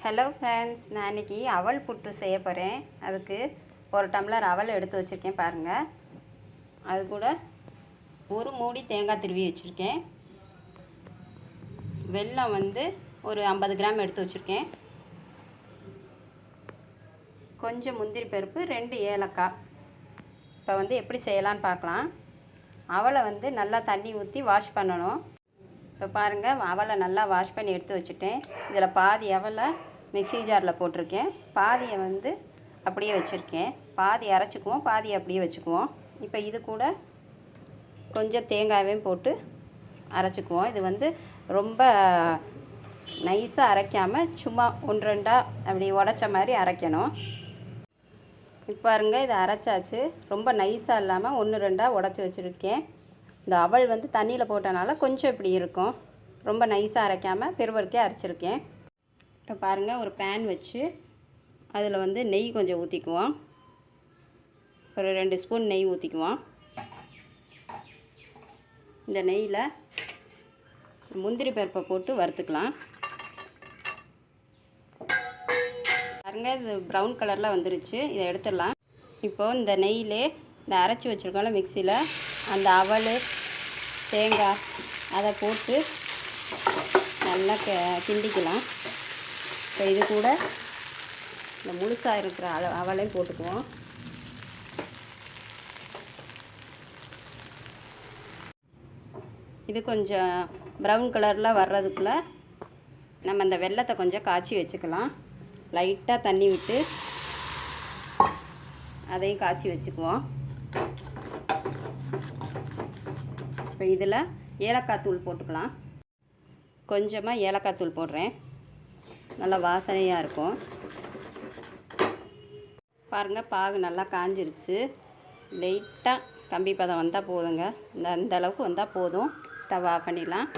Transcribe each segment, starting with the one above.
Hello friends, நான் இன்றைக்கி அவல் புட்டு செய்ய போகிறேன். அதுக்கு ஒரு டம்ளர் அவல் எடுத்து வச்சுருக்கேன் பாருங்கள். அது கூட ஒரு மூடி தேங்காய் திருவி வச்சுருக்கேன். வெல்லம் ஒரு 50 கிராம் எடுத்து வச்சுருக்கேன். கொஞ்சம் முந்திரி பருப்பு, 2 ஏலக்காய். இப்போ எப்படி செய்யலான்னு பார்க்கலாம். அவலை நல்லா தண்ணி ஊற்றி வாஷ் பண்ணணும். இப்போ பாருங்கள், அவலை நல்லா வாஷ் பண்ணி எடுத்து வச்சுட்டேன். இதில் பாதி அவலை மிக்ஸி ஜாரில் போட்டிருக்கேன். பாதியை அப்படியே வச்சுருக்கேன். பாதி அரைச்சிக்குவோம், பாதி அப்படியே வச்சுக்குவோம். இப்போ இது கூட கொஞ்சம் தேங்காயும் போட்டு அரைச்சிக்குவோம். இது ரொம்ப நைஸாக அரைக்காமல் சும்மா 1-2 அப்படி உடச்ச மாதிரி அரைக்கணும். இப்போ பாருங்க, இதை அரைச்சாச்சு. ரொம்ப நைஸாக இல்லாமல் 1-2 உடச்சி வச்சுருக்கேன். இந்த அவல் தண்ணியில் போட்டனால கொஞ்சம் இப்படி இருக்கும். ரொம்ப நைஸாக அரைக்காமல் பெருவருக்கே அரைச்சிருக்கேன். இப்போ பாருங்கள், ஒரு பேன் வச்சு அதில் நெய் கொஞ்சம் ஊற்றிக்குவோம். ஒரு 2 ஸ்பூன் நெய் ஊற்றிக்குவோம். இந்த நெய்யில் முந்திரி பருப்பை போட்டு வறுத்துக்கலாம். பாருங்கள், இது ப்ரௌன் கலரில் வந்துருச்சு. இதை எடுத்துடலாம். இப்போது இந்த நெய்யிலே இந்த அரைச்சி வச்சுருக்கோம்ல மிக்சியில், அந்த அவல் தேங்காய் அதை போட்டு நல்லா கிண்டிக்கலாம். இப்போ இது கூட இந்த முழுசாக இருக்கிற அவலையும் போட்டுக்குவோம். இது கொஞ்சம் ப்ரௌன் கலரில் வர்றதுக்குள்ளே நம்ம இந்த வெல்லத்தை கொஞ்சம் காய்ச்சி வச்சுக்கலாம். லைட்டாக தண்ணி விட்டு அதையும் காய்ச்சி வச்சுக்குவோம். இப்போ இதில் ஏலக்காய் தூள் போட்டுக்கலாம். கொஞ்சமாக ஏலக்காய் தூள் போடுறேன். நல்லா வாசனையாக இருக்கும். பாருங்கள், பாகு நல்லா காஞ்சிருச்சு. லைட்டாக கம்பி பதம் வந்தால் போதுங்க. இந்த அளவுக்கு வந்தால் போதும். ஸ்டவ் ஆஃப் பண்ணிடலாம்.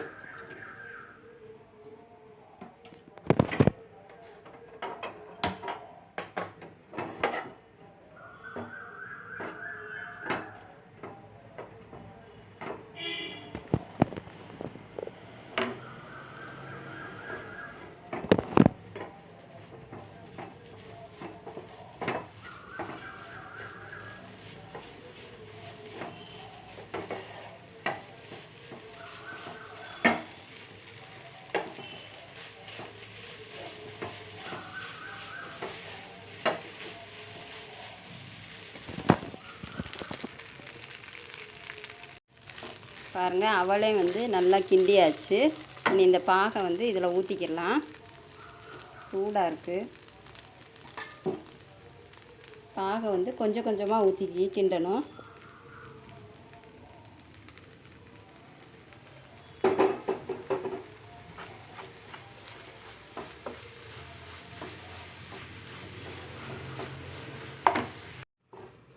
பாருங்கள், அவளையும் நல்லா கிண்டியாச்சு. இனி இந்த பாகை இதில் ஊற்றிக்கிடலாம். சூடாக இருக்குது. பாகை கொஞ்சம் கொஞ்சமாக ஊற்றி கிண்டணும்.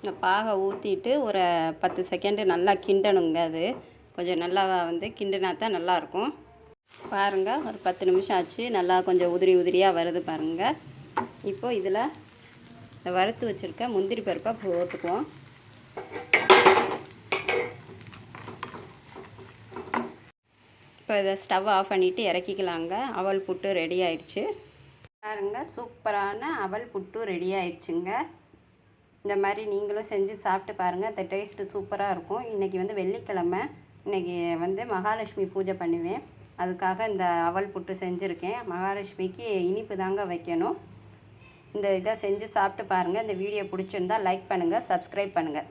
இந்த பாகை ஊற்றிட்டு ஒரு 10 செகண்டு நல்லா கிண்டணுங்க. அது கொஞ்சம் நல்லா கிண்டினா தான் நல்லாயிருக்கும். பாருங்கள், ஒரு 10 நிமிஷம் ஆச்சு. நல்லா கொஞ்சம் உதிரி உதிரியாக வருது பாருங்கள். இப்போது இதில் இந்த வறுத்து வச்சுருக்க முந்திரி பருப்பை போட்டுக்குவோம். இப்போ இதை ஸ்டவ் ஆஃப் பண்ணிவிட்டு இறக்கிக்கலாங்க. அவல் புட்டு ரெடி ஆயிடுச்சு. பாருங்கள், சூப்பரான அவல் புட்டு ரெடி ஆயிடுச்சுங்க. இந்த மாதிரி நீங்களும் செஞ்சு சாப்பிட்டு பாருங்கள். அந்த டேஸ்ட்டு சூப்பராக இருக்கும். இன்றைக்கி வெள்ளிக்கிழமை. இன்றைக்கி மகாலட்சுமி பூஜை பண்ணுவேன். அதுக்காக இந்த அவல் புட்டு செஞ்சுருக்கேன். மகாலட்சுமிக்கு இனிப்பு தாங்க வைக்கணும். இந்த இதை செஞ்சு சாப்பிட்டு பாருங்கள். இந்த வீடியோ பிடிச்சிருந்தால் லைக் பண்ணுங்கள், சப்ஸ்கிரைப் பண்ணுங்கள்.